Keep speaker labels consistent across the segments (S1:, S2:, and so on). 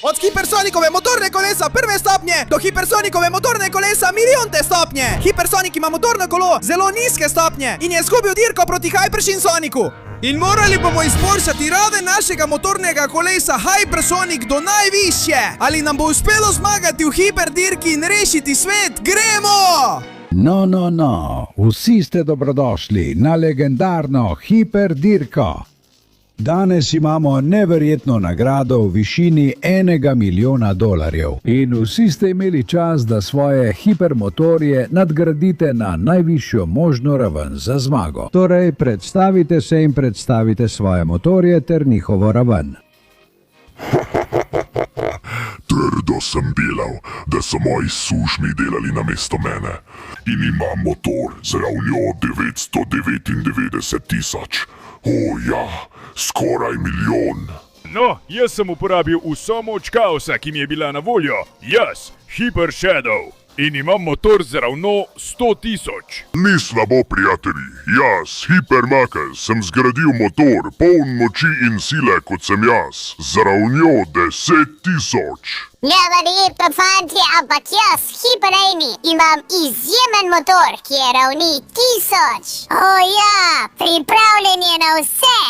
S1: Od hipersonikove motorne kolesa prve stopnje do hipersonikove motorne kolesa milijonte stopnje. Hipersonik ima motorno kolo zelo nizke stopnje in je izgubil dirko proti Hypersoniku. In morali bomo izboljšati raven našega motornega kolesa Hypersonic do najvišje. Ali nam bo uspelo zmagati v hiperdirki in rešiti svet? Gremo!
S2: No. Vsi ste dobrodošli na legendarno hiperdirko. Danes imamo neverjetno nagrado v višini $1 milijona. In vsi ste imeli čas, da svoje hipermotorje nadgradite na najvišjo možno raven za zmago. Torej, predstavite se in predstavite svoje motorje ter njihovo raven.
S3: Trdo sem delal, da so moji sužnji delali namesto mene. In imam motor z ravnjo 999 tisoč. Ja, skoraj milijon.
S4: No, jaz sem uporabil vso moč kaosa, ki mi je bila na voljo. Jaz, Hyper Shadow. In imam motor z ravno 100 tisoč.
S3: Ni slabo, prijatelji. Jaz, Hypermakas, sem zgradil motor, poln moči in sile, kot sem jaz, z ravnjo 10 tisoč.
S5: Neverjetno, fantje, ampak jaz, Hyper Amy, imam izjemen motor, ki je ravni 1000. Ja, pripravljen je na vse.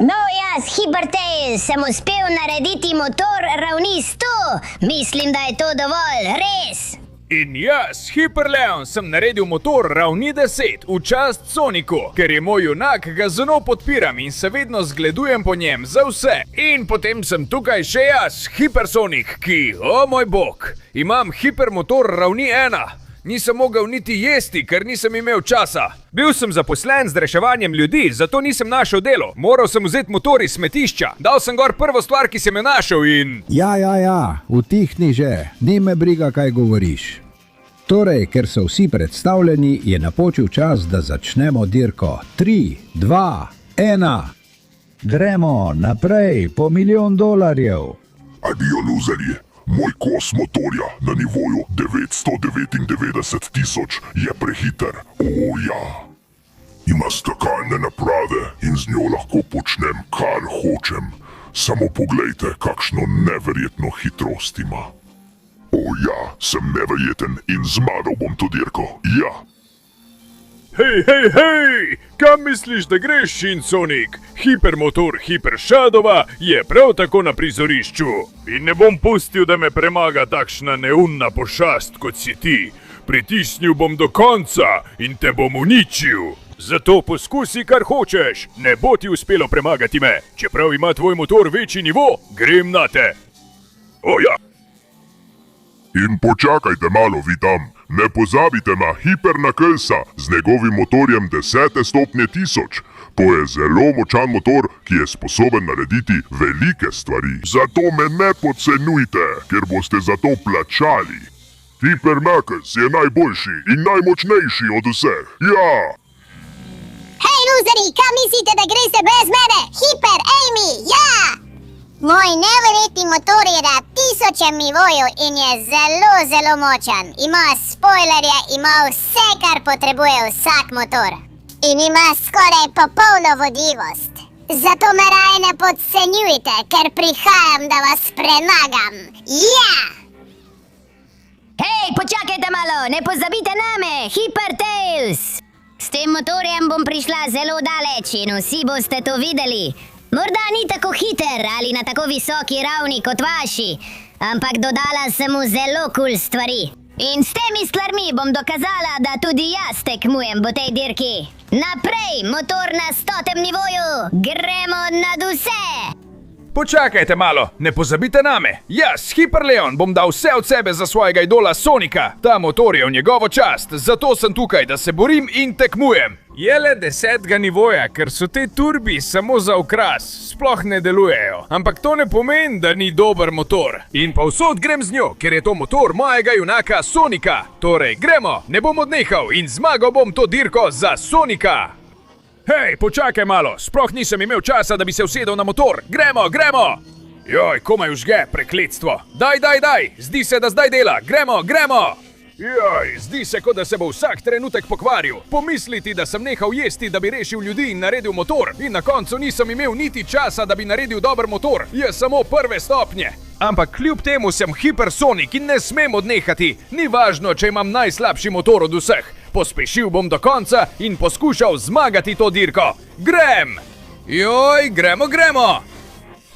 S6: No, jaz, Hyper Tails, sem uspel narediti motor ravni 100. Mislim, da je to dovolj, res.
S4: In jaz, Hyper Leon, sem naredil motor ravni 10 v čast Soniku, ker je moj junak, ga zelo podpiram in se vedno zgledujem po njem za vse. In potem sem tukaj še jaz, Hypersonic, ki, moj bog, imam hipermotor ravni 1. Nisem mogel niti jesti, ker nisem imel časa. Bil sem zaposlen z reševanjem ljudi, zato nisem našel delo. Moral sem vzeti motor iz smetišča. Dal sem gor prvo stvar, ki sem jo našel in...
S2: Ja, utihni že, ni me briga, kaj govoriš. Torej, ker so vsi predstavljeni, je napočil čas, da začnemo dirko. 3, 2, 1. Gremo naprej po $1 milijon.
S3: Adijo, luzerji. Moj kos motorja na nivoju 999 tisoč je prehiter. Ja. Ima skakalne naprave in z njo lahko počnem, kar hočem. Samo poglejte, kakšno neverjetno hitrost ima. Ja, sem neverjeten in zmagal bom to dirko. Ja.
S4: Hej, kam misliš, da greš, Sonic? Hipermotor Hyper Shadowa je prav tako na prizorišču. In ne bom pustil, da me premaga takšna neumna pošast, kot si ti. Pritisnil bom do konca in te bom uničil. Zato poskusi, kar hočeš. Ne bo ti uspelo premagati me. Čeprav ima tvoj motor večji nivo, grem na te. Ja.
S3: In počakajte malo, vi tam. Ne pozabite na Hypernakelsa z njegovim motorjem 10 stopnje 1000. To je zelo močan motor, ki je sposoben narediti velike stvari. Zato me ne podcenjujte, ker boste za to plačali. Hypernakel je najboljši in najmočnejši od vseh. Ja!
S5: Hej, luzeri, kam mislite, da greste brez mene? Hyper Amy, ja! Moj neverjetni motor je na 1000 nivoju in je zelo močan. Ima spoilerje, ima vse, kar potrebuje vsak motor. In ima skoraj popolno vodljivost. Zato me raje ne podcenjujte, ker prihajam, da vas premagam. Ja!
S6: Hej, počakajte malo, ne pozabite name, Hyper Tails. S tem motorjem bom prišla zelo daleč in vsi boste to videli. Morda ni tako hiter ali na tako visoki ravni kot vaši, ampak dodala sem mu zelo kul stvari. In s temi stvarmi bom dokazala, da tudi jaz tekmujem v tej dirki. Naprej, motor na 100. nivoju, gremo nad vse!
S4: Počakajte malo, ne pozabite name. Jaz, Hyper Leon, bom dal vse od sebe za svojega idola Sonika. Ta motor je v njegovo čast, zato sem tukaj, da se borim in tekmujem. Je le 10. nivoja, ker so te turbi samo za okras, sploh ne delujejo. Ampak to ne pomeni, da ni dober motor. In povsod grem z njo, ker je to motor mojega junaka Sonika. Torej, gremo, ne bom odnehal in zmagal bom to dirko za Sonika. Hej, počakaj malo, sploh nisem imel časa, da bi se usedel na motor. Gremo! Joj, komaj užge, prekletstvo. Daj, zdi se, da zdaj dela. Gremo! Joj, zdi se, kot da se bo vsak trenutek pokvaril. Pomisliti, da sem nehal jesti, da bi rešil ljudi in naredil motor. In na koncu nisem imel niti časa, da bi naredil dober motor. Je samo prve stopnje. Ampak kljub temu sem hipersonik in ne smem odnehati. Ni važno, če imam najslabši motor od vseh. Pospešil bom do konca in poskušal zmagati to dirko. Grem! Joj, gremo!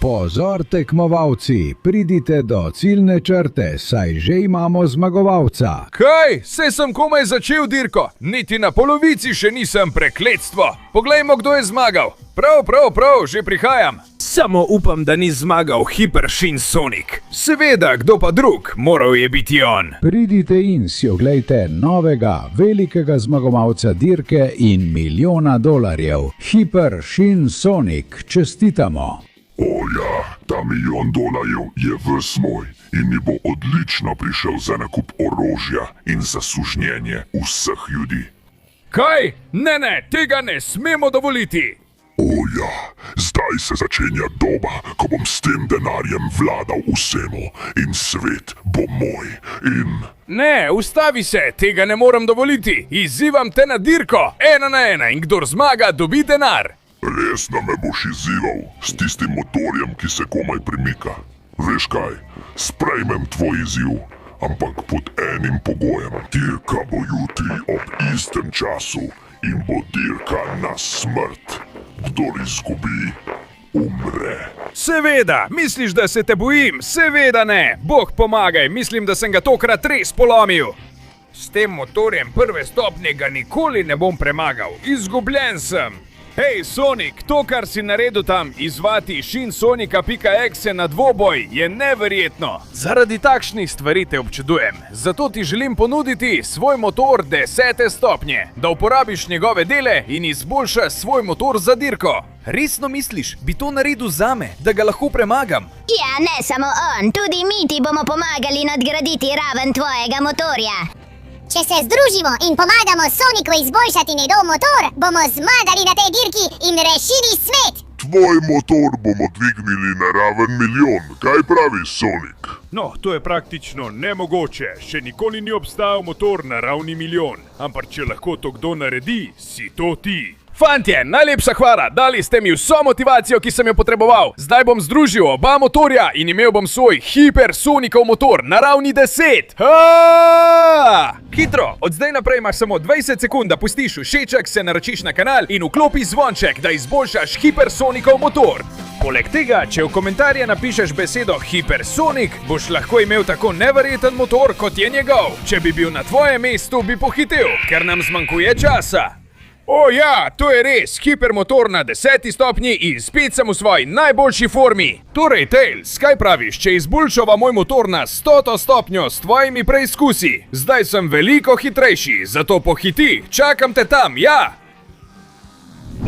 S2: Pozor, tekmovalci, pridite do ciljne črte, saj že imamo zmagovalca.
S4: Kaj? Saj sem komaj začel dirko. Niti na polovici še nisem, prekletstvo. Poglejmo, kdo je zmagal. Prav, že prihajam. Samo upam, da ni zmagal Hyper Shin Sonic. Seveda, kdo pa drug? Moral je biti on.
S2: Pridite in si oglejte novega, velikega zmagovalca dirke in $1.000.000. Hyper Shin Sonic, čestitamo!
S3: O ja, ta $1.000.000 je ves moj in mi bo odlično prišel za nakup orožja in za sužnjenje vseh ljudi.
S4: Kaj? Ne, tega ne smemo dovoliti.
S3: O ja, zdaj se začenja doba, ko bom s tem denarjem vladal vsemu in svet bo moj in...
S4: Ne, ustavi se, tega ne morem dovoliti. Izzivam te na dirko, 1 na 1 in kdor zmaga, dobi denar.
S3: Resno me boš izzival s tistim motorjem, ki se komaj premika. Veš kaj, sprejmem tvoj izziv, ampak pod enim pogojem. Dirka bo jutri ob istem času in bo dirka na smrt. Kdor izgubi, umre.
S4: Seveda, misliš, da se te bojim? Seveda ne. Bog pomagaj, mislim, da sem ga tokrat res polomil. S tem motorjem prve stopnje ga nikoli ne bom premagal. Izgubljen sem. Hej, Sonic, to, kar si naredil tam, izvati shinsonica.exe na dvoboj, je neverjetno. Zaradi takšnih stvari te občudujem. Zato ti želim ponuditi svoj motor 10. stopnje, da uporabiš njegove dele in izboljšaš svoj motor za dirko. Resno misliš, bi to naredil zame, da ga lahko premagam?
S6: Ja, ne samo on, tudi mi ti bomo pomagali nadgraditi raven tvojega motorja.
S5: Če se združimo in pomagamo Soniku izboljšati njegov motor, bomo zmagali na tej dirki in rešili svet!
S3: Tvoj motor bomo dvignili na raven 1.000.000. Kaj praviš, Sonic?
S4: No, to je praktično nemogoče. Še nikoli ni obstajal motor na ravni 1.000.000. Ampak če lahko to kdo naredi, si to ti. Fantje, najlepša hvala, dali ste mi vso motivacijo, ki sem jo potreboval. Zdaj bom združil oba motorja in imel bom svoj hipersonikov motor na ravni 10. Hitro, od zdaj naprej imaš samo 20 sekund, da pustiš všeček, se naročiš na kanal in vklopi zvonček, da izboljšaš hipersonikov motor. Poleg tega, če v komentarje napišeš besedo hipersonik, boš lahko imel tako neverjeten motor, kot je njegov. Če bi bil na tvojem mestu, bi pohitel, ker nam zmanjkuje časa. O ja, to je res, hipermotor na 10. stopnji in spet sem v svoji najboljši formi. Torej, Tails, kaj praviš, če izboljšava moj motor na 100. stopnjo s tvojimi preizkusi? Zdaj sem veliko hitrejši, zato pohiti, čakam te tam, ja?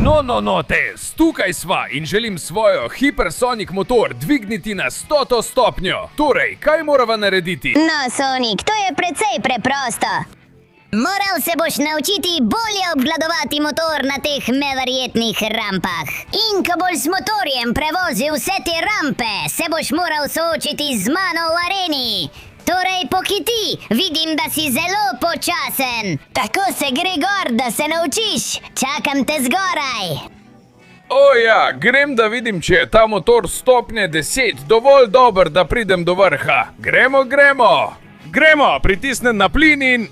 S4: No, Tails, tukaj sva in želim svojo hipersonic motor dvigniti na 100. stopnjo. Torej, kaj morava narediti?
S6: No, Sonic, to je precej preprosto. Moral se boš naučiti bolje obvladovati motor na teh neverjetnih rampah. In ko boš z motorjem prevozil vse te rampe, se boš moral soočiti z mano v areni. Torej pohiti, vidim, da si zelo počasen. Tako se gre gor, da se naučiš. Čakam te zgoraj.
S4: O ja, grem da vidim, če je ta motor stopnje 10 dovolj dober, da pridem do vrha. Gremo, pritisnem na plin in...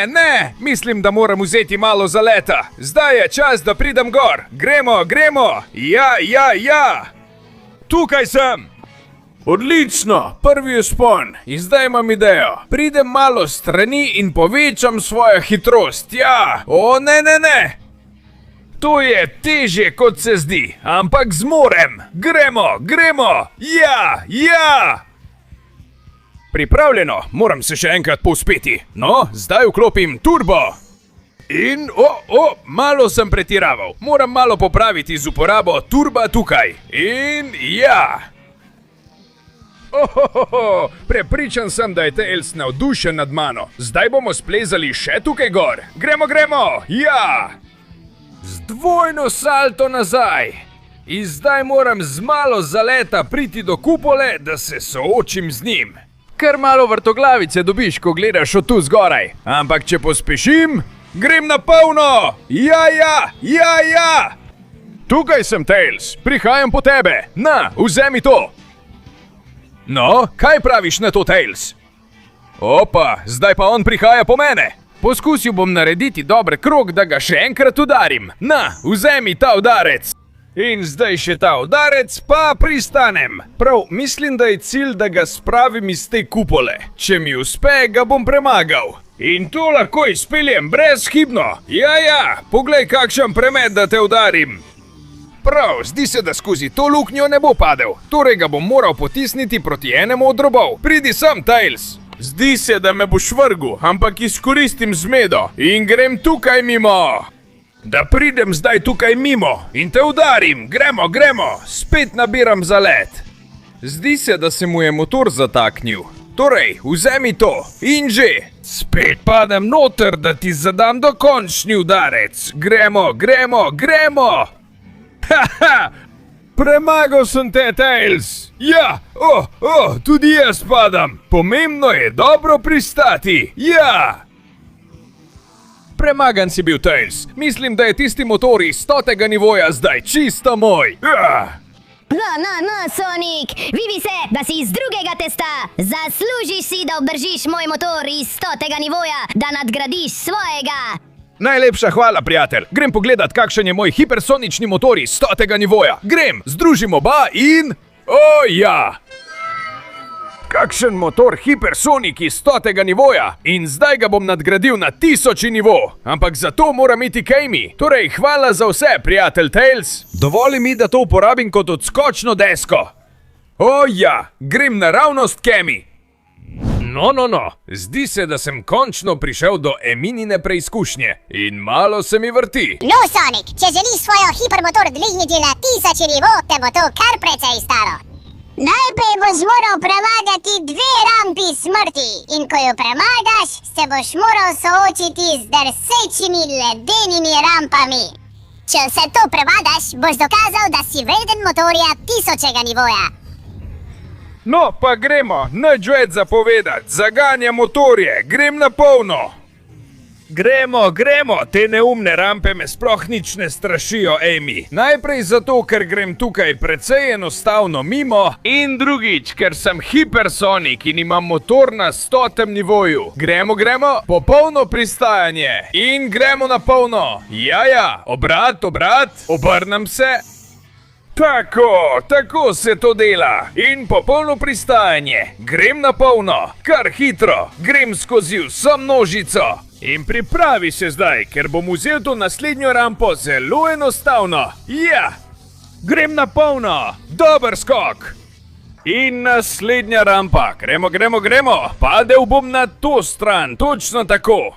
S4: Ne, mislim, da moram vzeti malo zaleta. Zdaj je čas, da pridem gor. Gremo. Ja. Tukaj sem. Odlično, prvi vzpon. In zdaj imam idejo. Pridem malo strani in povečam svojo hitrost. Ja, o ne. To je težje, kot se zdi, ampak zmorem. Gremo. Ja. Pripravljeno, moram se še enkrat povzpeti. No, zdaj vklopim turbo. In, malo sem pretiraval. Moram malo popraviti z uporabo turba tukaj. In, ja. Prepričan sem, da je Tails navdušen nad mano. Zdaj bomo splezali še tukaj gor. Gremo, ja. Z dvojno salto nazaj. In zdaj moram z malo zaleta priti do kupole, da se soočim z njim. Kar malo vrtoglavice dobiš, ko gledaš od tu zgoraj. Ampak če pospešim, grem na polno! Ja! Tukaj sem, Tails, prihajam po tebe. Na, vzemi to! No, kaj praviš na to, Tails? Opa, zdaj pa on prihaja po mene. Poskusil bom narediti dober krog, da ga še enkrat udarim. Na, vzemi ta udarec. In zdaj še ta udarec, pa pristanem. Prav, mislim, da je cilj, da ga spravim iz te kupole. Če mi uspe, ga bom premagal. In to lahko izpeljem brezhibno. Ja, poglej, kakšen premet, da te udarim. Prav, zdi se, da skozi to luknjo ne bo padel. Torej ga bom moral potisniti proti enemu od robov. Pridi sem, Tails. Zdi se, da me boš vrgel, ampak izkoristim zmedo in grem tukaj mimo. Da pridem zdaj tukaj mimo in te udarim. Gremo, spet nabiram zalet. Zdi se, da se mu je motor zataknil. Torej, vzemi to in že. Spet padem noter, da ti zadam dokončni udarec. Gremo. Haha, premagal sem te, Tails. Ja, tudi jaz padam. Pomembno je dobro pristati. Ja. Premagan si bil, Tails. Mislim, da je tisti motor iz 100. nivoja zdaj čisto moj.
S6: No, Sonic, vidi se, da si iz drugega testa. Zaslužiš si, da obdržiš moj motor iz 100. nivoja, da nadgradiš svojega.
S4: Najlepša hvala, prijatelj. Grem pogledat, kakšen je moj hipersonični motor iz 100. nivoja. Grem, združim oba in... O, ja! Kakšen motor hipersonik iz 100. nivoja. In zdaj ga bom nadgradil na 1000. nivo. Ampak za to moram iti k Amy. Torej, hvala za vse, prijatelj Tails. Dovoli mi, da to uporabim kot odskočno desko. O, ja, grem naravnost k Amy. No. Zdi se, da sem končno prišel do Eminine preizkušnje. In malo se mi vrti.
S5: No, Sonic, če želiš svojo hipermotor dvigniti na 1000. nivo, te bo to kar precej stalo. Najprej boš moral premagati 2 rampi smrti. In ko jo premagaš, se boš moral soočiti z drsečimi ledenimi rampami. Če vse to premagaš, boš dokazal, da si vreden motorja 1000. nivoja.
S4: No, pa gremo, nič več zapovedati, zaganjam motorje, grem na polno. Gremo, te neumne rampe me sploh nič ne strašijo, Amy. Najprej zato, ker grem tukaj precej enostavno mimo in drugič, ker sem hipersonik in imam motor na 100. nivoju. Gremo, popolno pristajanje in gremo na polno. Ja, obrat, obrnem se. Tako se to dela. In popolno pristajanje. Grem na polno, kar hitro. Grem skozi vso množico. In pripravi se zdaj, ker bom vzel to naslednjo rampo zelo enostavno. Ja, grem na polno. Dober skok. In naslednja rampa. Gremo. Padel bom na to stran, točno tako.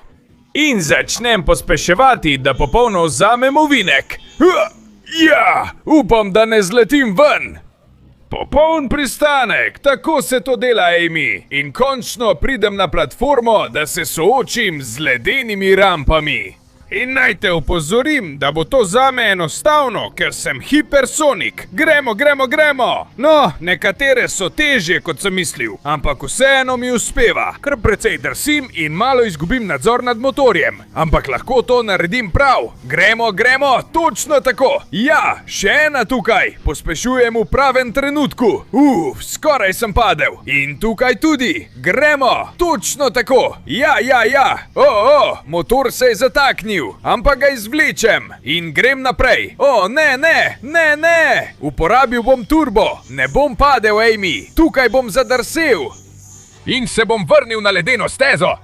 S4: In začnem pospeševati, da popolno vzamem ovinek. Ja, upam, da ne zletim ven. Popoln pristanek, tako se to dela, Amy. In končno pridem na platformo, da se soočim z ledenimi rampami. In naj te opozorim, da bo to zame enostavno, ker sem hipersonik. Gremo. No, nekatere so težje, kot sem mislil, ampak vseeno mi uspeva. Kar precej drsim in malo izgubim nadzor nad motorjem. Ampak lahko to naredim prav. Gremo, točno tako. Ja, še ena tukaj. Pospešujem v pravem trenutku. Skoraj sem padel. In tukaj tudi. Gremo, točno tako. Ja. Motor se je zataknil. Ampak ga izvlečem in grem naprej. Ne. Uporabil bom turbo. Ne bom padel, Amy. Tukaj bom zadrsel. In se bom vrnil na ledeno stezo.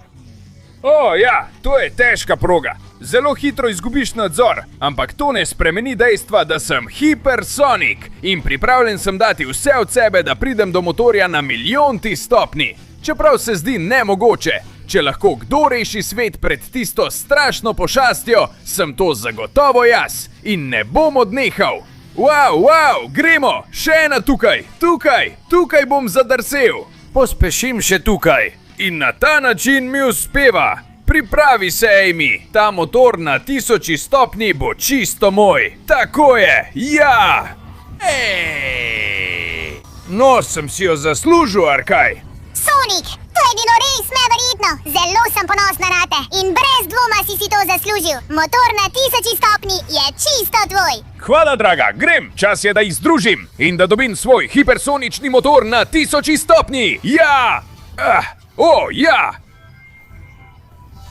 S4: To je težka proga. Zelo hitro izgubiš nadzor. Ampak to ne spremeni dejstva, da sem hipersonik. In pripravljen sem dati vse od sebe, da pridem do motorja na 1.000.000. stopni. Čeprav se zdi nemogoče. Če lahko kdo reši svet pred tisto strašno pošastjo, sem to zagotovo jaz in ne bom odnehal. Wow, gremo, še ena tukaj. Tukaj bom zadrsel. Pospešim še tukaj. In na ta način mi uspeva. Pripravi se, Amy. Ta motor na 1000 stopni bo čisto moj. Tako je, ja. No, sem si jo zaslužil, Arkaj.
S5: Sonic, to je je bilo res neverjetno. Zelo sem ponosna na te in brez dvoma si to zaslužil. Motor na 1000 stopni je čisto tvoj.
S4: Hvala, draga, grem, čas je, da jih združim in da dobim svoj hipersonični motor na 1000 stopni. Ja! Ja!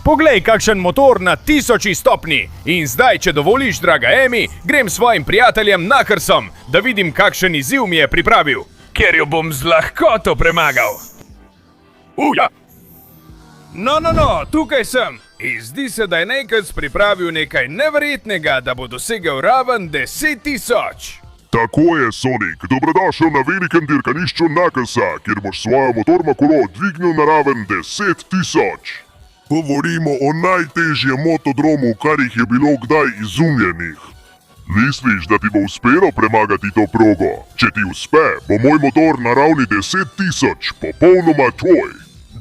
S4: Poglej, kakšen motor na 1000 stopni. In zdaj, če dovoliš, draga Emi, grem svojim prijateljem Knucklsom, da vidim, kakšen izziv mi je pripravil, ker jo bom z lahkoto premagal. Ja! No, tukaj sem. In zdi se, da je Knuckles pripravil nekaj neverjetnega, da bo dosegel raven 10.000.
S3: Tako je, Sonic. Dobrodošel na velikem dirkanišču Knucklesa, kjer boš svojo motorno kolo dvignil na raven 10.000. Govorimo o najtežjem motodromu, kar jih je bilo kdaj izumljenih. Misliš, da ti bo uspelo premagati to progo? Če ti uspe, bo moj motor na ravni 10.000 popolnoma tvoj.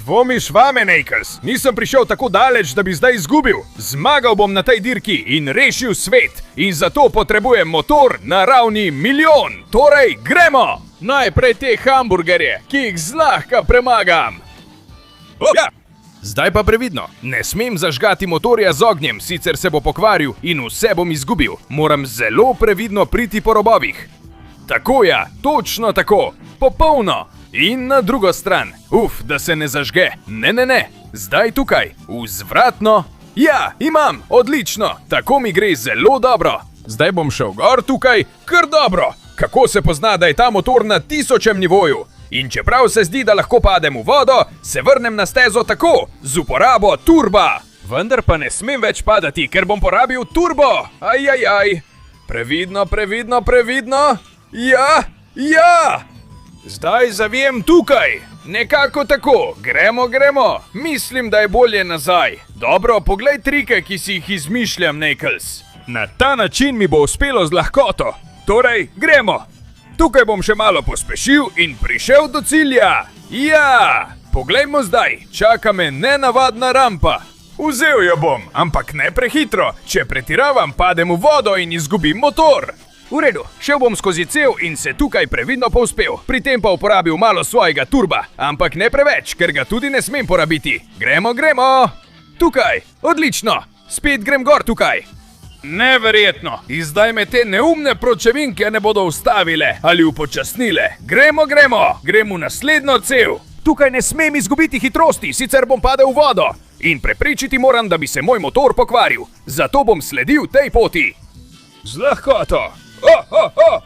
S4: Dvomiš vame, Knuckles? Nisem prišel tako daleč, da bi zdaj izgubil. Zmagal bom na tej dirki in rešil svet. In zato potrebujem motor na ravni 1.000.000. Torej, gremo! Najprej te hamburgerje, ki jih zlahka premagam. Ja! Zdaj pa previdno. Ne smem zažgati motorja z ognjem, sicer se bo pokvaril in vse bom izgubil. Moram zelo previdno priti po robovih. Tako ja, točno tako. Popolno. In na drugo stran. Da se ne zažge. Ne. Zdaj tukaj. Vzvratno. Ja, imam. Odlično. Tako mi gre zelo dobro. Zdaj bom šel gor tukaj. Kar dobro. Kako se pozna, da je ta motor na 1000. nivoju? In čeprav se zdi, da lahko padem v vodo, se vrnem na stezo tako, z uporabo turba. Vendar pa ne smem več padati, ker bom porabil turbo. Previdno. Ja. Zdaj zavijem tukaj. Nekako tako. Gremo. Mislim, da je bolje nazaj. Dobro, poglej trike, ki si jih izmišljam, Knuckles. Na ta način mi bo uspelo z lahkoto. Torej, gremo. Tukaj bom še malo pospešil in prišel do cilja. Ja, poglejmo zdaj, čaka me nenavadna rampa. Vzel jo bom, ampak ne prehitro. Če pretiravam, padem v vodo in izgubim motor. V redu, šel bom skozi cev in se tukaj previdno povzpel. Pri tem pa uporabil malo svojega turba, ampak ne preveč, ker ga tudi ne smem porabiti. Gremo. Tukaj, odlično. Spet grem gor tukaj. Neverjetno! In zdaj me te neumne pločevinke ne bodo ustavile ali upočasnile. Gremo! Grem v naslednjo cev. Tukaj ne smem izgubiti hitrosti, sicer bom padel v vodo. In preprečiti moram, da bi se moj motor pokvaril. Zato bom sledil tej poti. Z lahkoto.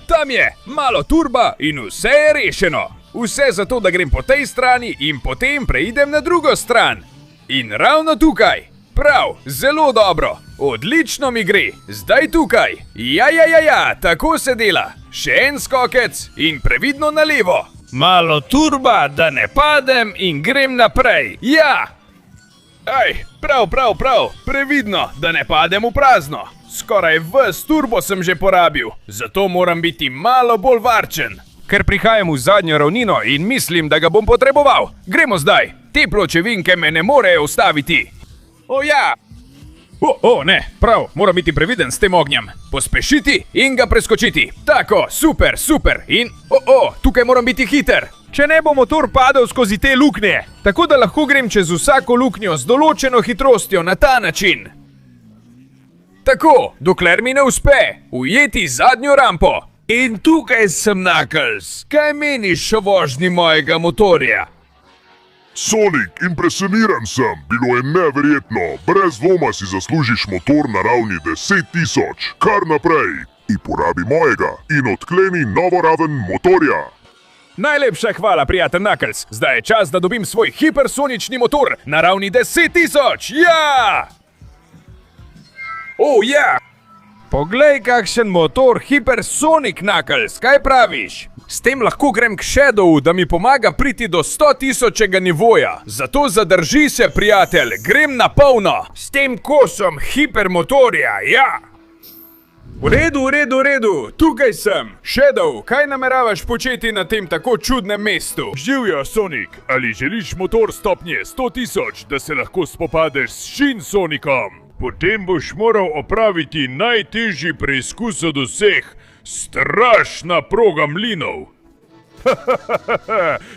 S4: Tam je! Malo turba in vse je rešeno. Vse zato, da grem po tej strani in potem preidem na drugo stran. In ravno tukaj. Prav, zelo dobro. Odlično mi gre. Zdaj tukaj. Ja, tako se dela. Še en skokec in previdno na levo. Malo turba, da ne padem in grem naprej. Ja! Prav. Previdno, da ne padem v prazno. Skoraj ves turbo sem že porabil. Zato moram biti malo bolj varčen. Ker prihajam v zadnjo ravnino in mislim, da ga bom potreboval. Gremo zdaj. Te pločevinke me ne morejo ustaviti. Ja! Ne, prav, moram biti previden s tem ognjem. Pospešiti in ga preskočiti. Tako, super. In, tukaj moram biti hiter. Če ne bo motor padel skozi te luknje. Tako da lahko grem čez vsako luknjo z določeno hitrostjo na ta način. Tako, dokler mi ne uspe ujeti zadnjo rampo. In tukaj sem, Knuckles. Kaj meniš o vožnji mojega motorja?
S3: Sonic, impresioniran sem. Bilo je neverjetno. Brez dvoma si zaslužiš motor na ravni 10.000. Kar naprej. In porabi mojega in odkleni novo raven motorja.
S4: Najlepša hvala, prijatelj Knuckles. Zdaj je čas, da dobim svoj hipersonični motor na ravni 10.000. Ja! Ja! Poglej, kakšen motor Hypersonic, Knuckles, kaj praviš? S tem lahko grem k Shadowu, da mi pomaga priti do 100.000. nivoja. Zato zadrži se, prijatelj, grem na polno. S tem kosom hipermotorja, ja! V redu, tukaj sem. Shadow, kaj nameravaš početi na tem tako čudnem mestu? Živjo, Sonic, ali želiš motor stopnje 100.000, da se lahko spopadeš s Shin Sonicom? Potem boš moral opraviti najtežji preizkus od vseh, strašna proga mlinov.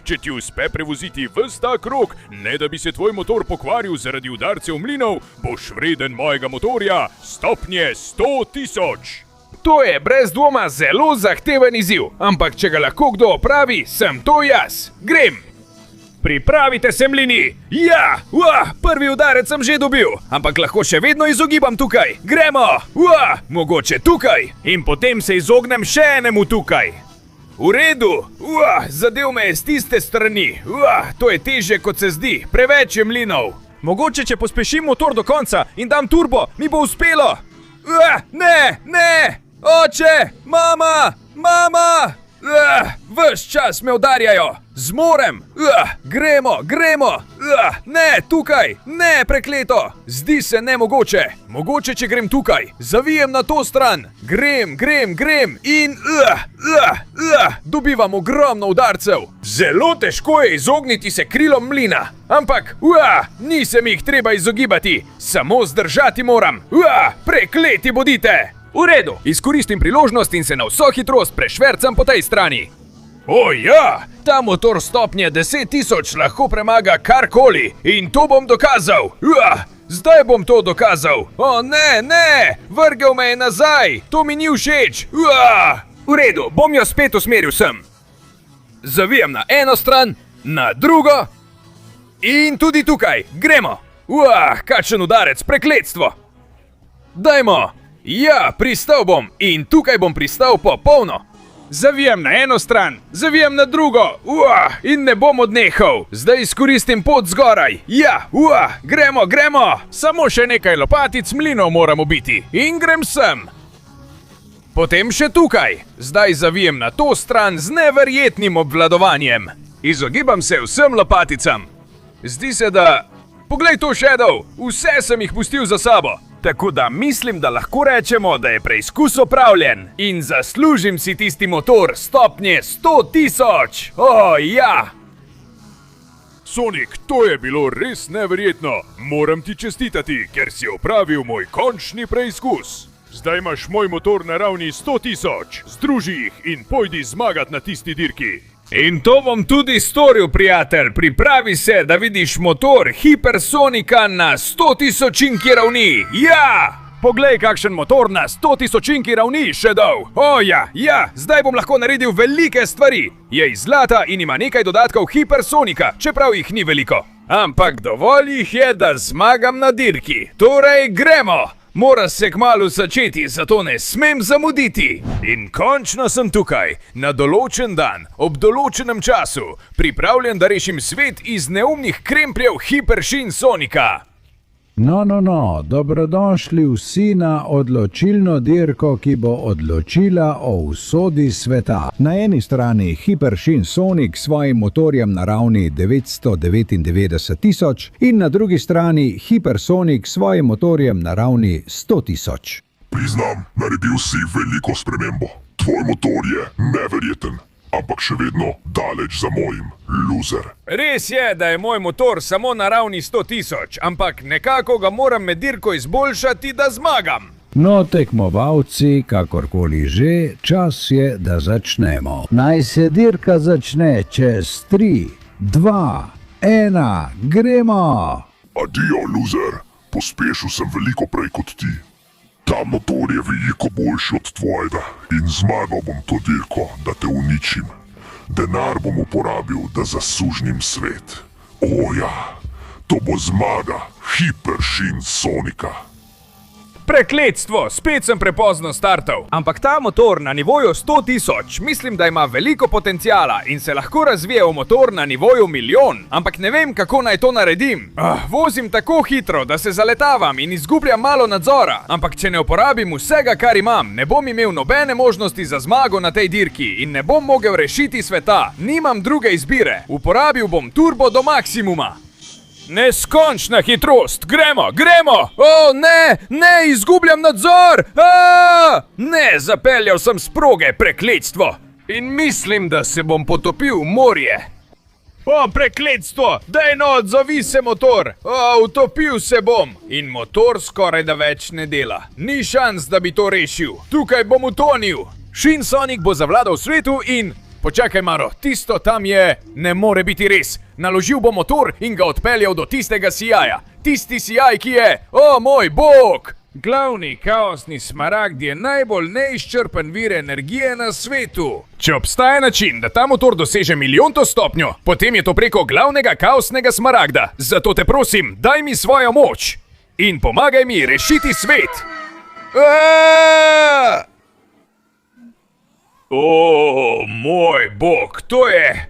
S4: Če ti uspe prevoziti ves ta krog, ne da bi se tvoj motor pokvaril zaradi udarcev mlinov, boš vreden mojega motorja stopnje 100.000. To je brez dvoma zelo zahteven izziv, ampak če ga lahko kdo opravi, sem to jaz. Grem! Pripravite se, mlini! Ja! Prvi udarec sem že dobil, ampak lahko še vedno izogibam tukaj. Gremo! Mogoče tukaj in potem se izognem še enemu tukaj. V redu! Zadev me je z tiste strani. To je težje, kot se zdi. Preveč je mlinov. Mogoče, če pospešim motor do konca in dam turbo, mi bo uspelo. Ne! Oče! Mama! Ves čas me udarjajo! Zmorem! Gremo! Ne, tukaj! Ne, prekleto! Zdi se nemogoče! Mogoče, če grem tukaj, zavijem na to stran! Grem in... Dobivam ogromno udarcev! Zelo težko je izogniti se krilom mlina! Ampak, nisem jih treba izogibati! Samo zdržati moram! Prekleti bodite! V redu, izkoristim priložnost in se na vso hitrost prešvercam po tej strani. Ta motor stopnje 10.000 lahko premaga karkoli in to bom dokazal. Zdaj bom to dokazal. Ne, vrgel me je nazaj, to mi ni všeč. V redu, bom jo spet usmeril sem. Zavijem na eno stran, na drugo in tudi tukaj, gremo. Kakšen udarec, prekletstvo. Dajmo. Ja, pristal bom in tukaj bom pristal popolno. Zavijem na eno stran, zavijem na drugo, in ne bom odnehal. Zdaj izkoristim pot zgoraj. Ja, gremo. Samo še nekaj lopatic mlinov moramo biti in grem sem. Potem še tukaj. Zdaj zavijem na to stran z neverjetnim obvladovanjem. Izogibam se vsem lopaticam. Zdi se, da... Poglej to, Shadow, vse sem jih pustil za sabo. Tako da mislim, da lahko rečemo, da je preizkus opravljen. In zaslužim si tisti motor stopnje 100.000. Ja! Sonic, to je bilo res neverjetno. Moram ti čestitati, ker si opravil moj končni preizkus. Zdaj imaš moj motor na ravni 100.000. Združi jih in pojdi zmagat na tisti dirki. In to bom tudi storil, prijatelj. Pripravi se, da vidiš motor Hipersonika na 100.000 ravni. Ja! Poglej, kakšen motor na 100.000 ravni, Shadow. Ja, zdaj bom lahko naredil velike stvari. Je iz zlata in ima nekaj dodatkov Hipersonika, čeprav jih ni veliko. Ampak dovolj jih je, da zmagam na dirki. Torej, gremo! Mora se kmalu začeti, zato ne smem zamuditi. In končno sem tukaj, na določen dan, ob določenem času, pripravljen, da rešim svet iz neumnih krempljev Hiperšin Sonika.
S2: No, dobrodošli vsi na odločilno dirko, ki bo odločila o usodi sveta. Na eni strani Hiperšin Sonic s svojim motorjem na ravni 999.000 in na drugi strani Hipersonik s svojim motorjem na ravni 100.000.
S3: Priznam, naredil si veliko spremembo. Tvoj motor je neverjeten, ampak še vedno daleč za mojim, loser.
S4: Res je, da je moj motor samo na ravni 100.000, ampak nekako ga moram med dirko izboljšati, da zmagam.
S2: No, tekmovalci, kakorkoli že, čas je, da začnemo. Naj se dirka začne čez 3, 2, 1, gremo!
S3: Adijo, loser. Pospešil sem veliko prej kot ti. Ta motor je veliko boljši od tvojega in zmagal bom to dirko, da te uničim. Denar bom uporabil, da zasužnim svet. To bo zmaga Hiperšin Sonika.
S4: Prekletstvo, spet sem prepozno startal. Ampak ta motor na nivoju 100.000, mislim, da ima veliko potencijala in se lahko razvije v motor na nivoju 1.000.000. Ampak ne vem, kako naj to naredim. Vozim tako hitro, da se zaletavam in izgubljam malo nadzora. Ampak če ne uporabim vsega, kar imam, ne bom imel nobene možnosti za zmago na tej dirki in ne bom mogel rešiti sveta. Nimam druge izbire. Uporabil bom turbo do maksimuma. Neskončna hitrost, gremo! Ne, izgubljam nadzor! Ne, zapeljal sem s proge, prekletstvo! In mislim, da se bom potopil v morje. Prekletstvo, daj no, odzovi se motor! Utopil se bom! In motor skoraj da več ne dela. Ni šans, da bi to rešil. Tukaj bom utonil. Shin Sonic bo zavladal svetu in... Počakaj malo, tisto tam je, ne more biti res. Naložil bom motor in ga odpeljal do tistega sijaja. Tisti sijaj, ki je, o moj bog! Glavni kaosni smaragd je najbolj neizčrpen vir energije na svetu. Če obstaja način, da ta motor doseže milijonto stopnjo, potem je to preko glavnega kaosnega smaragda. Zato te prosim, daj mi svojo moč in pomagaj mi rešiti svet. O, moj bog,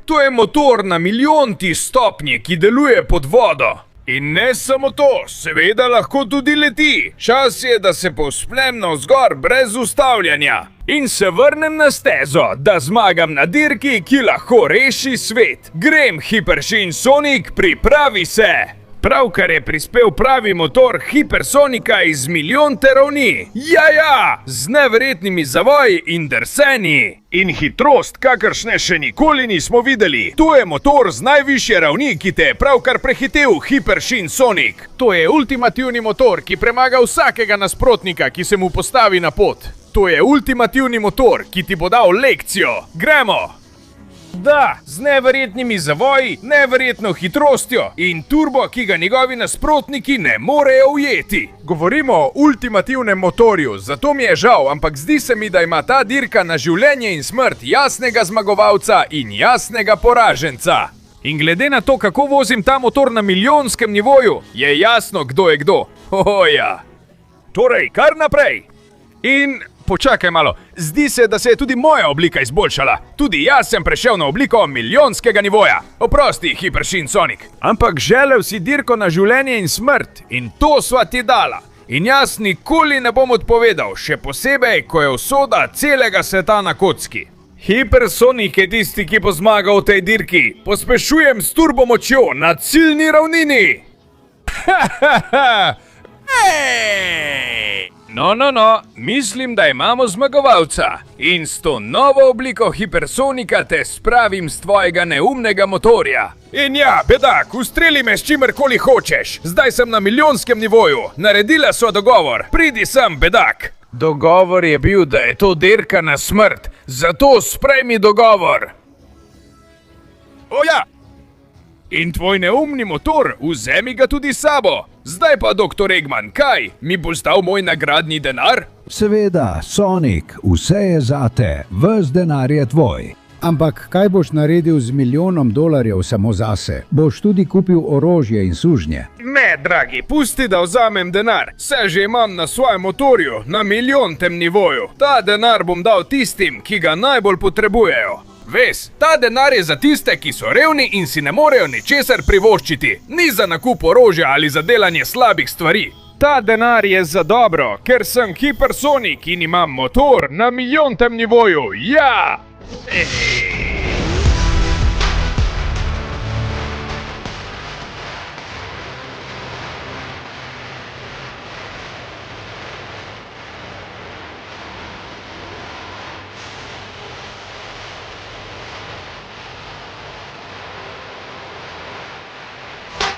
S4: to je motor na milijonti stopnji, ki deluje pod vodo. In ne samo to, seveda lahko tudi leti. Čas je, da se povzpnem navzgor brez ustavljanja. In se vrnem na stezo, da zmagam na dirki, ki lahko reši svet. Grem, Hyperšin Sonic, pripravi se! Pravkar je prispel pravi motor Hypersonika iz milijonte ravni. Ja, z neverjetnimi zavoji in drsenji. In hitrost, kakršne še nikoli nismo videli. To je motor z najvišje ravni, ki te je pravkar prehitel, Hyperšin Sonic. To je ultimativni motor, ki premaga vsakega nasprotnika, ki se mu postavi na pot. To je ultimativni motor, ki ti bo dal lekcijo. Gremo! Da, z neverjetnimi zavoji, neverjetno hitrostjo in turbo, ki ga njegovi nasprotniki ne morejo ujeti. Govorimo o ultimativnem motorju, zato mi je žal, ampak zdi se mi, da ima ta dirka na življenje in smrt jasnega zmagovalca in jasnega poraženca. In glede na to, kako vozim ta motor na milijonskem nivoju, je jasno, kdo je kdo. Oja. Torej, kar naprej. In... Počakaj malo, zdi se, da se je tudi moja oblika izboljšala. Tudi jaz sem prešel na obliko milijonskega nivoja. Oprosti, Hyperšin Sonic. Ampak želel si dirko na življenje in smrt in to sva ti dala. In jaz nikoli ne bom odpovedal, še posebej, ko je usoda celega sveta na kocki. Hypersonic je tisti, ki bo zmagal v tej dirki. Pospešujem s turbomočjo na ciljni ravnini. No, mislim, da imamo zmagovalca. In s to novo obliko Hypersonika te spravim z tvojega neumnega motorja. In ja, bedak, ustreli me s čimerkoli hočeš. Zdaj sem na milijonskem nivoju. Naredila so dogovor. Pridi sem, bedak. Dogovor je bil, da je to dirka na smrt. Zato sprejmi dogovor. O ja! In tvoj neumni motor, vzemi ga tudi s sabo. Zdaj pa, doktor Eggman, kaj? Mi boš dal moj nagradni denar?
S2: Seveda, Sonic, vse je zate, ves denar je tvoj. Ampak kaj boš naredil z $1.000.000 samo zase? Boš tudi kupil orožje in sužnje?
S4: Ne, dragi, pusti, da vzamem denar. Vse že imam na svojem motorju, na milijontem nivoju. Ta denar bom dal tistim, ki ga najbolj potrebujejo. Ves, ta denar je za tiste, ki so revni in si ne morejo ničesar privoščiti. Ni za nakup orožja ali za delanje slabih stvari. Ta denar je za dobro, ker sem Hypersonic in imam motor na milijontem nivoju. Ja!